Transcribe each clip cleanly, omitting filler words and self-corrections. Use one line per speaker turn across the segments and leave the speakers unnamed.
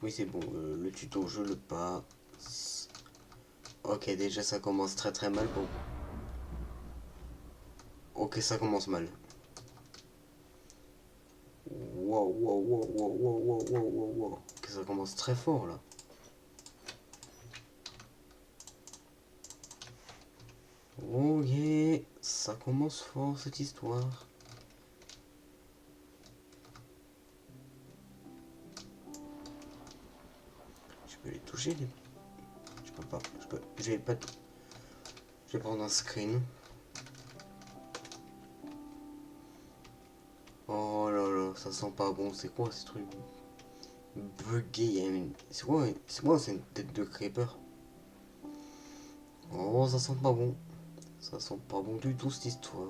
Oui, c'est bon, le tuto, je le passe. Ok, déjà ça commence très très mal. Bon. Ok, ça commence mal. Wow, wow, wow, wow, wow, wow, wow, wow, wow. Ok, ça commence très fort là. Oh yeah, ça commence fort cette histoire. Je peux les toucher les... Je peux pas. Je peux. Je vais pas. Je vais prendre un screen. Oh là là, ça sent pas bon. C'est quoi ce truc bugué? C'est quoi? C'est une tête de creeper. Oh, ça sent pas bon. Ça sent pas bon du tout cette histoire.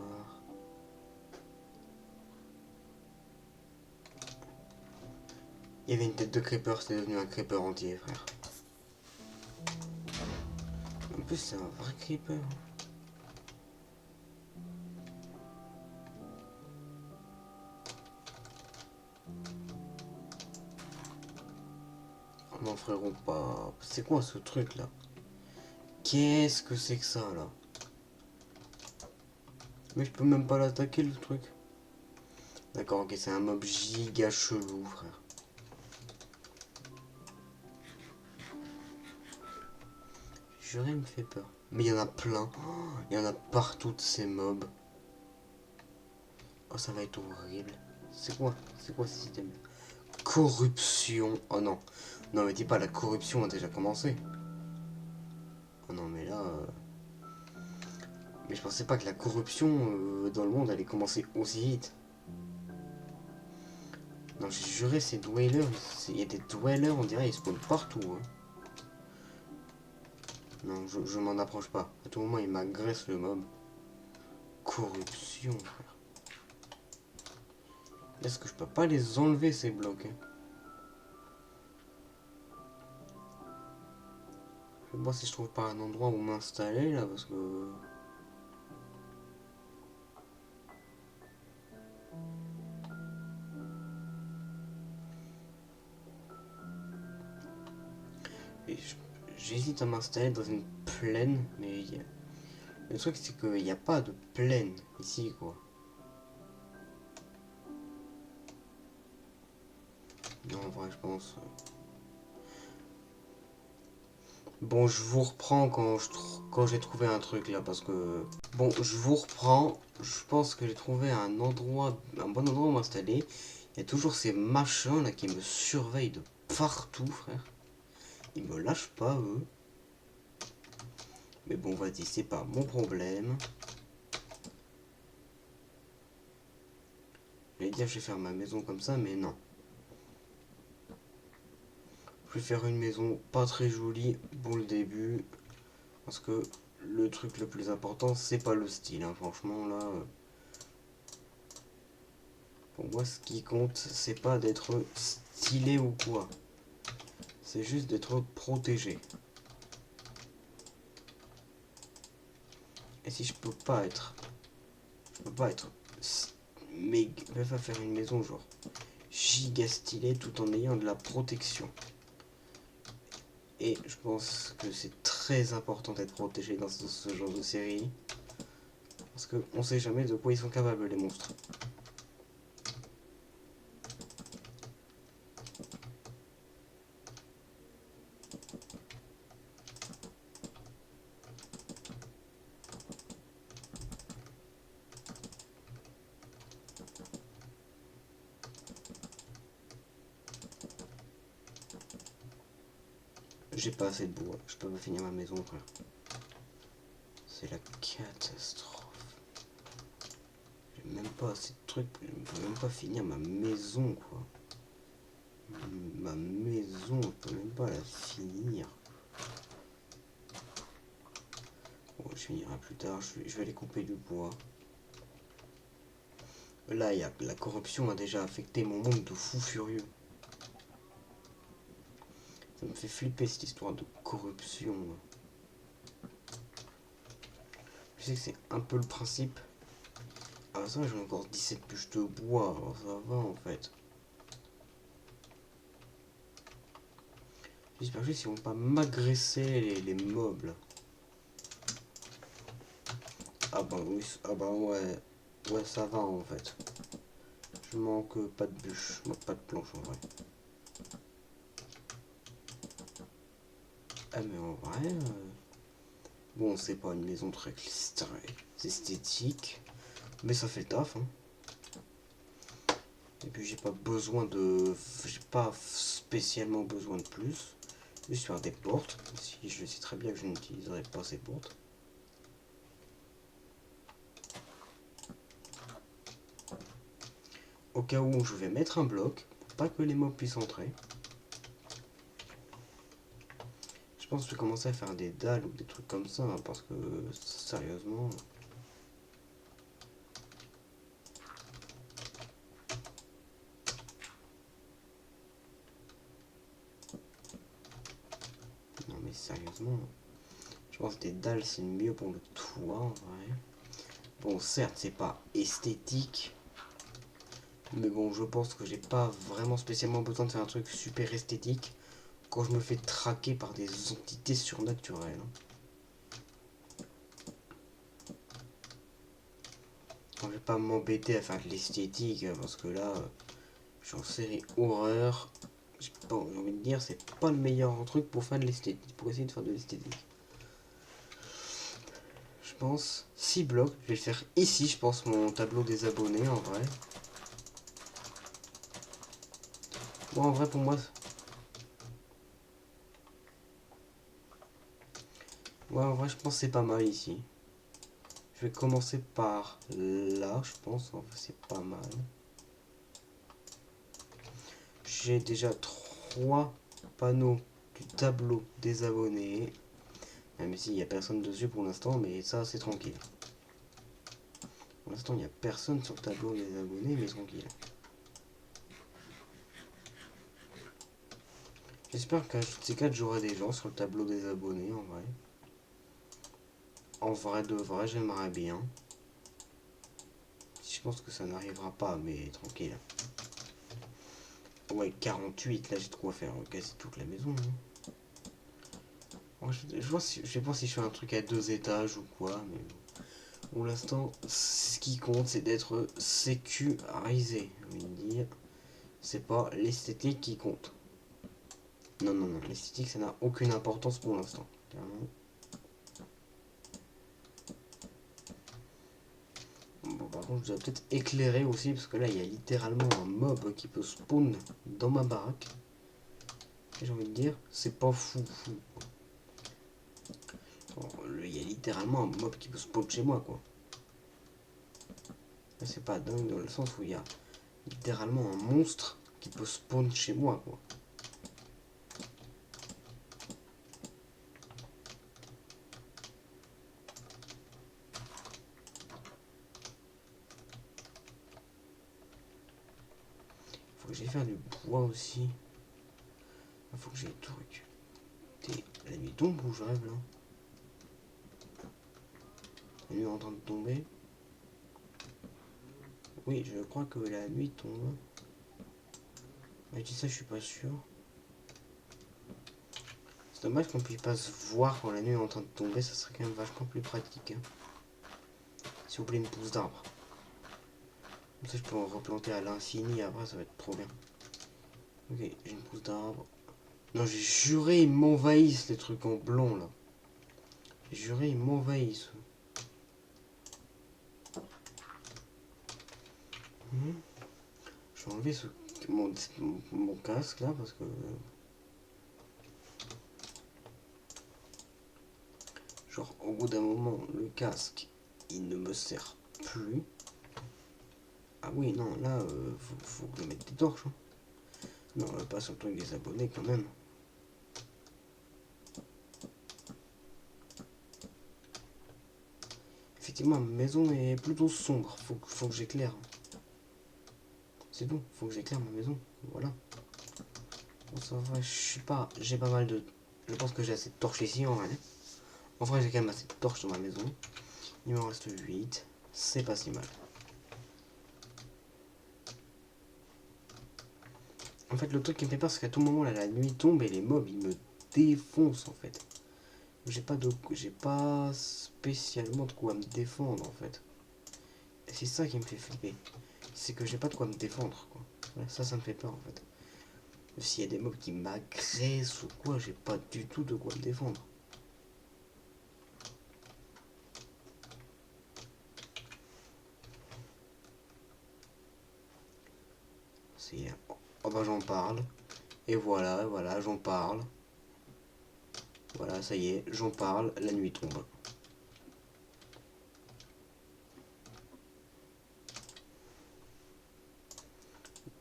Il y avait une tête de creeper, c'est devenu un creeper entier, frère. En plus, c'est un vrai creeper. Oh non, frérot, pas. C'est quoi ce truc là? Qu'est-ce que c'est que ça là? Mais je peux même pas l'attaquer le truc. D'accord, ok, c'est un mob giga chelou, frère. Juré, il me fait peur. Mais il y en a plein. Oh, il y en a partout de ces mobs. Oh, ça va être horrible. C'est quoi? C'est quoi ce système? Corruption. Oh non. Non, mais dis pas, la corruption a déjà commencé. Oh non, mais là. Mais je pensais pas que la corruption dans le monde allait commencer aussi vite. Non, j'ai juré, ces dwellers. Il y a des dwellers, on dirait, ils spawnent partout. Hein. Non, je m'en approche pas. À tout moment, il m'agresse le mob. Corruption, frère. Est-ce que je peux pas les enlever, ces blocs? Hein? Je vais voir si je trouve pas un endroit où m'installer là, parce que. J'hésite à m'installer dans une plaine, mais le truc c'est qu'il n'y a pas de plaine ici, quoi. Non, en vrai, je pense. Bon, je vous reprends quand j'ai trouvé un truc là, parce que. Bon, je vous reprends. Je pense que j'ai trouvé un endroit, un bon endroit où m'installer. Il y a toujours ces machins là qui me surveillent de partout, frère. Ils me lâchent pas, eux. Mais bon, vas-y, c'est pas mon problème. J'allais dire, je vais faire ma maison comme ça, mais non. Je vais faire une maison pas très jolie pour le début. Parce que le truc le plus important, c'est pas le style. Hein. Franchement, là, pour moi, ce qui compte, c'est pas d'être stylé ou quoi. C'est juste d'être protégé. Et si je peux pas être. Je peux pas être. Mais va faire une maison genre giga stylée tout en ayant de la protection. Et je pense que c'est très important d'être protégé dans ce genre de série. Parce qu'on sait jamais de quoi ils sont capables, les monstres. J'ai pas assez de bois, je peux pas finir ma maison, frère. C'est la catastrophe. J'ai même pas assez de trucs, je peux même pas finir ma maison, quoi. Ma maison, je peux même pas la finir. Bon, je finirai plus tard, je vais aller couper du bois. Là, la corruption a déjà affecté mon monde de fou furieux. Ça me fait flipper cette histoire de corruption. Je sais que c'est un peu le principe. Ah ça, j'ai encore 17 bûches de bois, alors ça va en fait. J'espère juste qu'ils vont pas m'agresser les mobs là. Ah bah oui, ah bah ouais. Ouais, ça va en fait. Je manque pas de bûches, je manque pas de planches en vrai. Ah mais en vrai, bon c'est pas une maison très esthétique, mais ça fait le taf. Hein. Et puis j'ai pas besoin de, j'ai pas spécialement besoin de plus. Juste faire des portes. Si je sais très bien que je n'utiliserai pas ces portes. Au cas où je vais mettre un bloc pour pas que les mobs puissent entrer. Je pense que je vais commencer à faire des dalles ou des trucs comme ça hein, parce que sérieusement. Non mais sérieusement. Je pense que des dalles c'est mieux pour le toit en vrai. Bon certes c'est pas esthétique. Mais bon je pense que j'ai pas vraiment spécialement besoin de faire un truc super esthétique quand je me fais traquer par des entités surnaturelles. Je vais pas m'embêter à faire de l'esthétique parce que là je suis en série horreur. J'ai pas envie de dire c'est pas le meilleur truc pour faire de l'esthétique, pour essayer de faire de l'esthétique. Je pense 6 blocs, je vais le faire ici je pense mon tableau des abonnés en vrai. Bon en vrai pour moi. Ouais en vrai je pense que c'est pas mal ici. Je vais commencer par là je pense, en fait c'est pas mal. J'ai déjà 3 panneaux du tableau des abonnés. Même s'il n'y a personne dessus pour l'instant, mais ça c'est tranquille. Pour l'instant il n'y a personne sur le tableau des abonnés, mais tranquille. J'espère qu'à ces 4 j'aurai des gens sur le tableau des abonnés en vrai. En vrai de vrai j'aimerais bien. Je pense que ça n'arrivera pas, mais tranquille. Ouais 48 là j'ai de quoi faire quasi toute la maison. Hein. Bon, je sais pas si je fais un truc à 2 étages ou quoi, mais bon. Pour l'instant, ce qui compte, c'est d'être sécurisé. Je veux dire, c'est pas l'esthétique qui compte. Non, non, non, l'esthétique, ça n'a aucune importance pour l'instant. Bon, par contre, je dois peut-être éclairer aussi, parce que là, il y a littéralement un mob qui peut spawn dans ma baraque. Et j'ai envie de dire, c'est pas fou, fou. Bon, il y a littéralement un mob qui peut spawn chez moi, quoi. C'est pas dingue dans le sens où il y a littéralement un monstre qui peut spawn chez moi, quoi. Faut que j'aille faire du bois aussi. Il faut que j'aille tout récupérer. La nuit tombe ou je rêve là? La nuit est en train de tomber. Oui, je crois que la nuit tombe. Mais je dis ça, je suis pas sûr. C'est dommage qu'on puisse pas se voir quand la nuit est en train de tomber, ça serait quand même vachement plus pratique. Hein. S'il vous plaît, une pousse d'arbre. Comme ça, je peux en replanter à l'infini, après, ça va être trop bien. Ok, j'ai une pousse d'arbre. Non, j'ai juré, ils m'envahissent, les trucs en blanc, là. J'ai juré, ils m'envahissent. Je vais enlever mon casque, là, parce que... Genre, au bout d'un moment, le casque, il ne me sert plus. Ah oui, non, là, faut que je mette des torches. Hein. Non, pas sur le truc des abonnés, quand même. Effectivement, ma maison est plutôt sombre. Faut que j'éclaire. C'est tout, faut que j'éclaire ma maison. Voilà. Bon, ça va, je suis pas... J'ai pas mal de... Je pense que j'ai assez de torches ici, en vrai. En vrai, j'ai quand même assez de torches dans ma maison. Il m'en reste 8. C'est pas si mal. En fait, le truc qui me fait peur, c'est qu'à tout moment, là, la nuit tombe et les mobs, ils me défonce en fait. J'ai pas spécialement de quoi me défendre en fait. Et c'est ça qui me fait flipper. C'est que j'ai pas de quoi me défendre quoi. Voilà, ça me fait peur en fait. S'il y a des mobs qui m'agressent ou quoi, j'ai pas du tout de quoi me défendre. C'est... Oh bah j'en parle. Et voilà, j'en parle. Voilà, ça y est, j'en parle, la nuit tombe.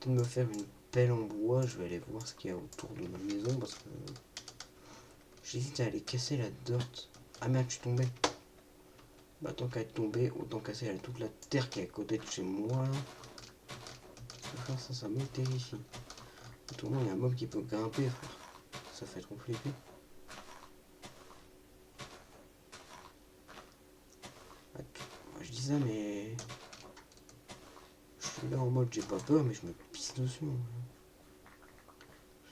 De me faire une pelle en bois, je vais aller voir ce qu'il y a autour de ma maison parce que j'hésite à aller casser la dirt. Ah merde, je suis tombé. Bah tant qu'à être tombé, autant casser toute la terre qui est à côté de chez moi. Frère, ça me terrifie. Tout le monde, il y a un mob qui peut grimper, frère. Ça fait trop flipper. Moi je dis ça, mais je suis là en mode j'ai pas peur, mais je me pisse dessus.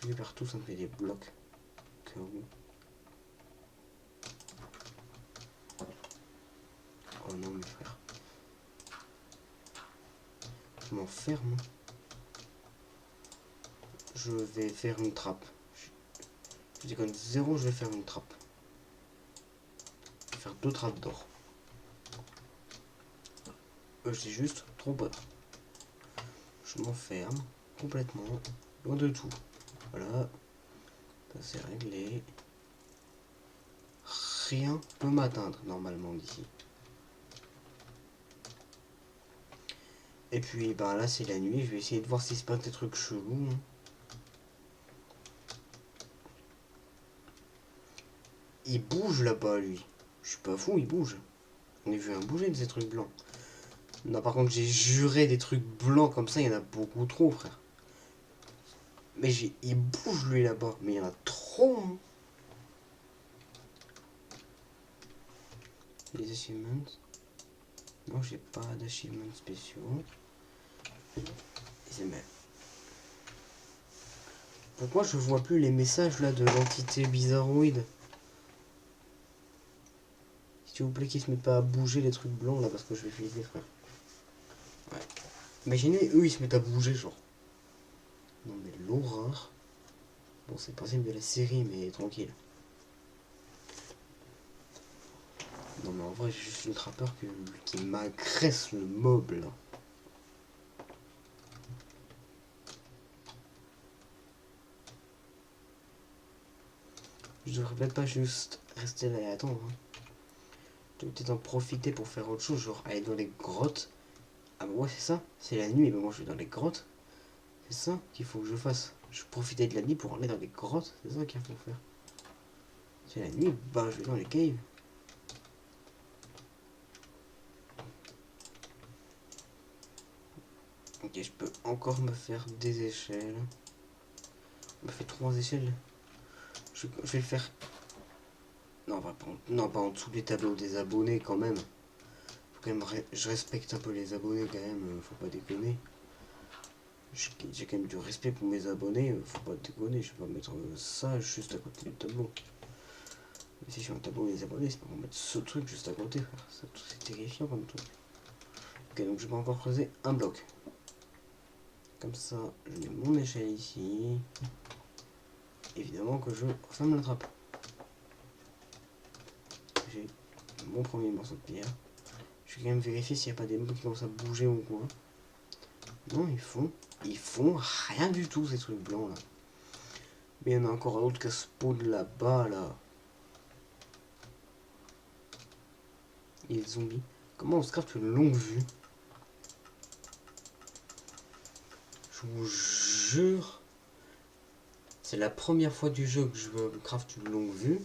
Je vais partout, ça me fait des blocs. Que où. Oh non, mes frères. Je m'enferme. Je vais faire une trappe. Je déconne zéro, je vais faire une trappe. Je vais faire 2 trappes d'or. J'ai juste trop peur. Je m'enferme complètement, loin de tout. Voilà, ça c'est réglé. Rien peut m'atteindre normalement d'ici. Et puis ben là c'est la nuit, je vais essayer de voir s'il se passe des trucs chelous. Il bouge là-bas lui. Je suis pas fou, il bouge. On a vu un bouger de ces trucs blancs. Non par contre j'ai juré des trucs blancs comme ça, il y en a beaucoup trop frère. Mais il bouge lui là-bas, mais il y en a trop. Hein. Les achievements. Non j'ai pas d'achievements spéciaux. C'est mal. Pourquoi je vois plus les messages là de l'entité bizarroïde? S'il vous plaît qu'ils se mettent pas à bouger les trucs blancs là parce que je vais flipper frère. Ouais. Imaginez eux ils se mettent à bouger genre. Non mais l'horreur. Bon c'est le principe de la série mais tranquille. Non mais en vrai j'ai juste ultra peur qui m'agresse le mob là. Je devrais peut-être pas juste rester là et attendre. Hein. Je devrais peut-être en profiter pour faire autre chose, genre aller dans les grottes. Ah bah ouais c'est ça, c'est la nuit, mais moi je vais dans les grottes. C'est ça qu'il faut que je fasse. Je profitais de la nuit pour aller dans les grottes, c'est ça qu'il faut faire. C'est la nuit, bah je vais dans les caves. Ok, je peux encore me faire des échelles. Je me fais 3 échelles. Je vais le faire. Non, non, pas en dessous des tableaux des abonnés quand même. Faut quand même je respecte un peu les abonnés quand même, faut pas déconner. J'ai quand même du respect pour mes abonnés, faut pas déconner, je vais pas mettre ça juste à côté du tableau. Mais si je fais un tableau des abonnés, c'est pas pour mettre ce truc juste à côté, frère. C'est terrifiant comme truc. Ok, donc je vais encore creuser un bloc. Comme ça, je mets mon échelle ici. Évidemment que je ferme la trappe. J'ai mon premier morceau de pierre. Je vais quand même vérifier s'il n'y a pas des mobs qui commencent à bouger ou quoi. Non, ils font rien du tout ces trucs blancs là. Mais il y en a encore un autre qui spawn là-bas là. Et les zombies. Comment on se craft une longue vue? Je vous jure. C'est la première fois du jeu que je veux craft une longue vue.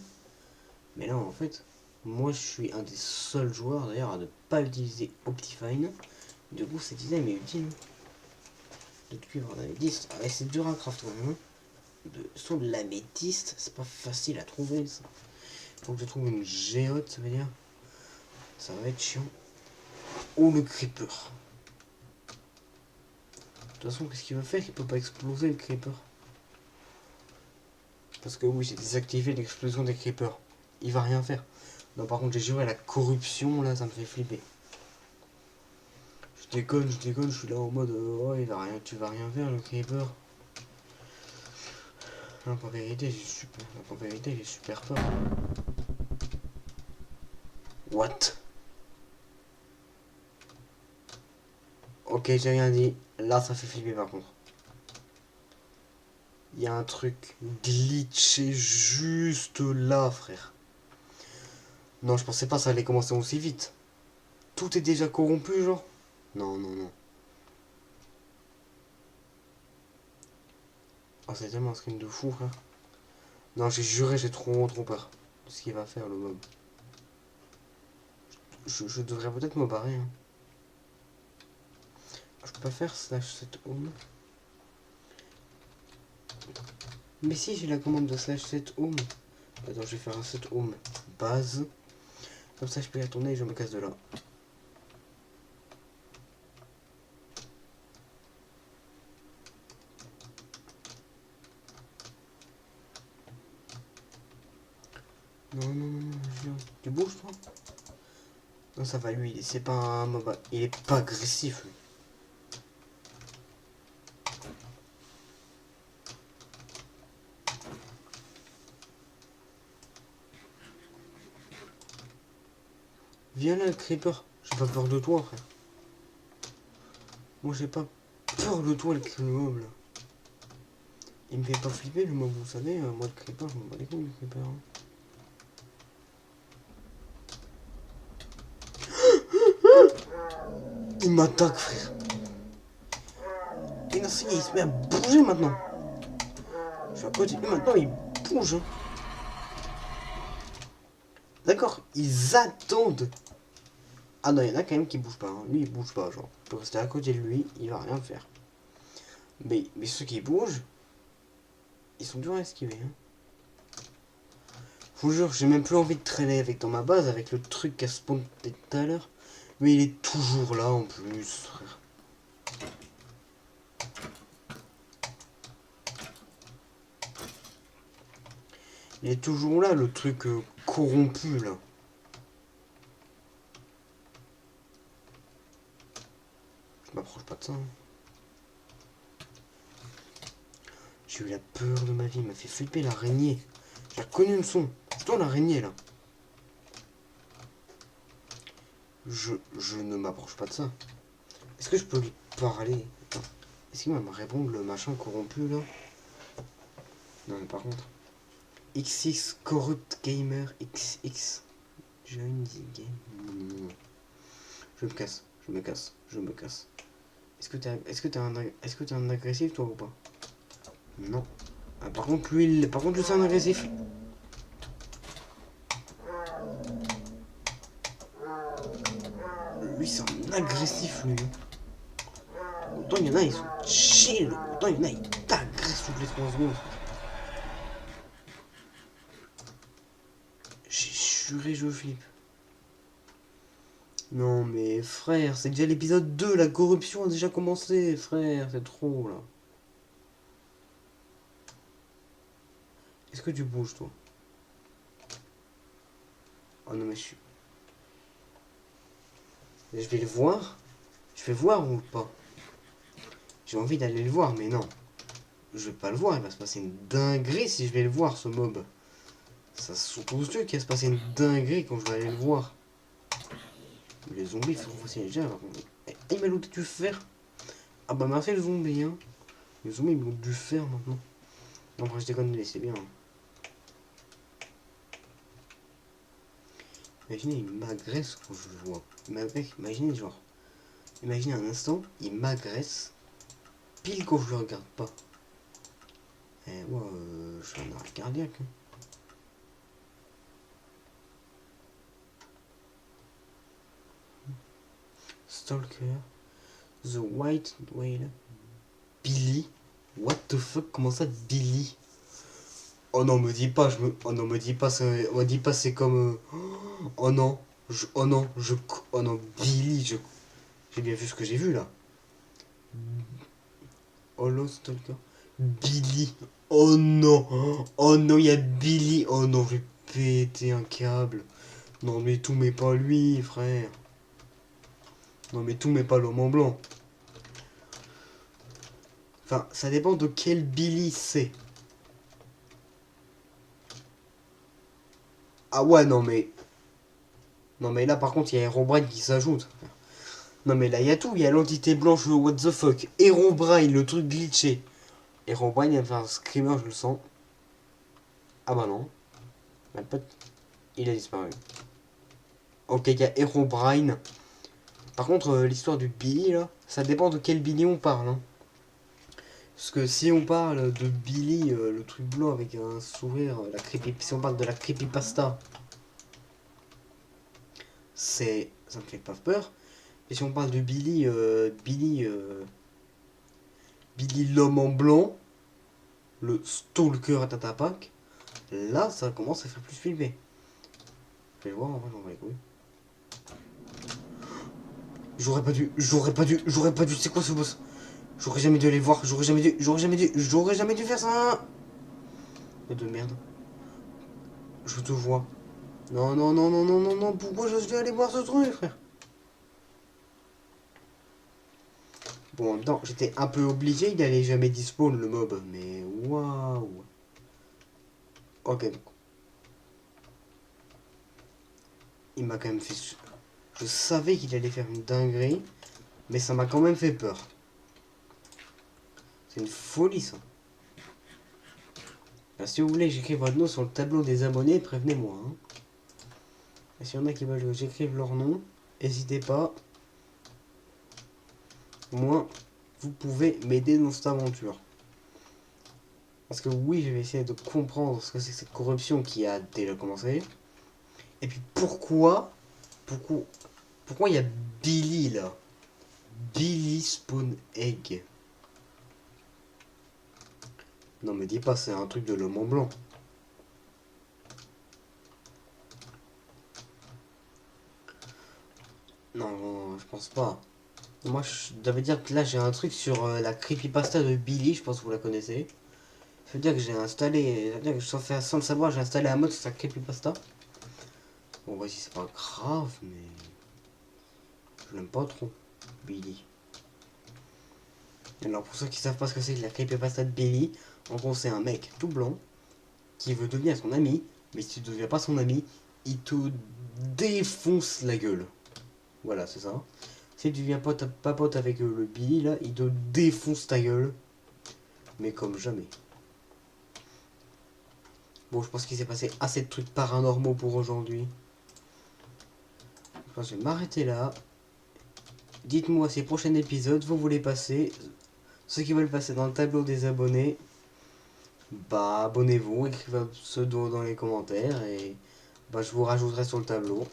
Mais là en fait, moi je suis un des seuls joueurs d'ailleurs à ne pas utiliser Optifine. Du coup cet item est utile. De cuivre d'améthyste. Ah ouais, c'est dur à craft quand même. Sur de l'améthyste, c'est pas facile à trouver ça. Faut que je trouve une géote, ça veut dire. Ça va être chiant. Oh le creeper. De toute façon, qu'est-ce qu'il va faire? Il peut pas exploser le creeper. Parce que oui, j'ai désactivé l'explosion des creepers. Il va rien faire. Non, par contre, j'ai juré la corruption, là, ça me fait flipper. Je déconne, je suis là en mode, oh, il va rien, tu vas rien faire, le creeper. Non, en vérité, j'ai super peur. What? Ok, j'ai rien dit. Là, ça fait flipper par contre. Il y a un truc glitché juste là, frère. Non, je pensais pas que ça allait commencer aussi vite. Tout est déjà corrompu, genre? Non, non, non. Oh, c'est tellement un screen de fou, frère. Non, j'ai juré, j'ai trop peur de ce qu'il va faire, le mob. Je devrais peut-être me barrer. Hein. Je peux pas faire slash set home. Mais si, j'ai la commande de slash set home. Attends, je vais faire un set home base. Comme ça, je peux y retourner et je me casse de là. Non, non, non, non, viens. Tu bouges, toi? Non, ça va, lui, c'est pas un mob. Il est pas agressif, lui. Viens là, le creeper. J'ai pas peur de toi, frère. Moi, j'ai pas peur de toi, le mob, là. Il me fait pas flipper, le mob, vous savez. Moi, le creeper, je m'en bats les couilles, le creeper. Hein. Il m'attaque, frère. Et non, il se met à bouger maintenant. Je suis à côté de lui maintenant, il bouge. Hein. D'accord, ils attendent. Ah non, il y en a quand même qui bougent pas. Hein. Lui, il bouge pas, genre. Je peux rester à côté de lui, il va rien faire. Mais ceux qui bougent, ils sont durs à esquiver. Hein. Je vous jure, j'ai même plus envie de traîner avec dans ma base, avec le truc qui a spawn tout à l'heure. Mais il est toujours là en plus, frère. Il est toujours là, le truc corrompu, là. Je m'approche pas de ça. Hein. J'ai eu la peur de ma vie, il m'a fait flipper l'araignée. J'ai reconnu une son. C'est toi l'araignée, là. Je ne m'approche pas de ça. Est-ce que je peux lui parler? Attends. Est-ce qu'il va me répondre, le machin corrompu, là? Non, mais par contre... XX Corrupt Gamer XX. Join the game. Je me casse, je me casse, je me casse. Est-ce que t'es un agressif toi ou pas? Non. Ah, par contre lui c'est un agressif. Lui c'est un agressif lui. Autant il y en a ils sont chill, autant il y en a ils t'agressent toutes les 3 secondes. J'ai juré je flippe. Non mais frère, c'est déjà l'épisode 2, la corruption a déjà commencé, frère, c'est trop là. Est-ce que tu bouges toi? Oh non mais je vais le voir. Je vais voir ou pas? J'ai envie d'aller le voir mais non. Je vais pas le voir, il va se passer une dinguerie si je vais le voir ce mob. Ça se sont tous yeux qu'il va se passer une dinguerie quand je vais aller le voir. Les zombies sont faciles déjà. Il m'a looté du fer. Ah bah merci le zombie hein. Les zombies me lootent du fer maintenant. Non après je déconne, c'est bien. Imaginez, il m'agresse quand je le vois. Imaginez genre. Imaginez un instant, il m'agresse pile quand je le regarde pas. Et moi, je suis un arrêt cardiaque. Hein. Stalker. The White Whale. Billy. What the fuck, comment ça Billy? Oh non, me dis pas, oh non, me dis pas, me dis pas, c'est comme. Oh non, oh non, oh non, Billy, j'ai bien vu ce que j'ai vu là. Oh là, Stalker. Billy. Oh non. Oh non, il y a Billy. Oh non, je vais péter un câble. Non mais tout mais pas lui, frère. Non mais tout mais pas l'homme en blanc. Enfin, ça dépend de quel Billy c'est. Ah ouais, non mais... Non mais là par contre, il y a Herobrine qui s'ajoute. Non mais là, il y a tout. Il y a l'entité blanche, le what the fuck. Herobrine, le truc glitché. Herobrine, il va faire un screamer, je le sens. Ah bah non. Ma pote, il a disparu. Ok, il y a Herobrine. Par contre, l'histoire du Billy, là, ça dépend de quel Billy on parle. Hein. Parce que si on parle de Billy, le truc blanc avec un sourire, si on parle de la creepypasta, ça me fait pas peur. Et si on parle de Billy, Billy l'homme en blanc, le stalker à Tatapak, là, ça commence à faire plus filmer. Je vais voir, en vrai, j'en vais les couilles. J'aurais pas dû, c'est quoi ce boss? J'aurais jamais dû aller voir, j'aurais jamais dû faire ça. Oh de merde. Je te vois. Non, non, non, non, non, non, non, pourquoi je suis allé voir ce truc, frère? Bon, en même temps, j'étais un peu obligé, il allait jamais dispawn le mob, mais waouh. Ok, donc, il m'a quand même fait. Je savais qu'il allait faire une dinguerie, mais ça m'a quand même fait peur. C'est une folie ça. Alors, si vous voulez que j'écrive votre nom sur le tableau des abonnés, prévenez-moi. Hein. Et s'il y en a qui veulent que j'écrive leur nom, n'hésitez pas. Moi, vous pouvez m'aider dans cette aventure. Parce que oui, je vais essayer de comprendre ce que c'est que cette corruption qui a déjà commencé. Et puis pourquoi, pourquoi il y a Billy là? Billy Spawn Egg. Non mais dis pas, c'est un truc de l'homme en blanc. Non, non, je pense pas. Moi, je devais dire que là, j'ai un truc sur la creepypasta de Billy, je pense que vous la connaissez. Ça veut dire que j'ai installé, ça veut dire que sans le savoir, j'ai installé un mode sur sa creepypasta. Bon, vas-y, c'est pas grave, mais je l'aime pas trop, Billy. Alors, pour ceux qui savent pas ce que c'est que la creepypasta de Billy, en gros, c'est un mec tout blanc qui veut devenir son ami, mais si tu ne deviens pas son ami, il te défonce la gueule. Voilà, c'est ça. Si tu deviens pas pote avec le Billy, là, il te défonce ta gueule. Mais comme jamais. Bon, je pense qu'il s'est passé assez de trucs paranormaux pour aujourd'hui. Je pense que je vais m'arrêter là. Dites-moi si prochain épisode vous voulez passer. Ceux qui veulent passer dans le tableau des abonnés, bah abonnez-vous, écrivez un pseudo dans les commentaires et bah je vous rajouterai sur le tableau.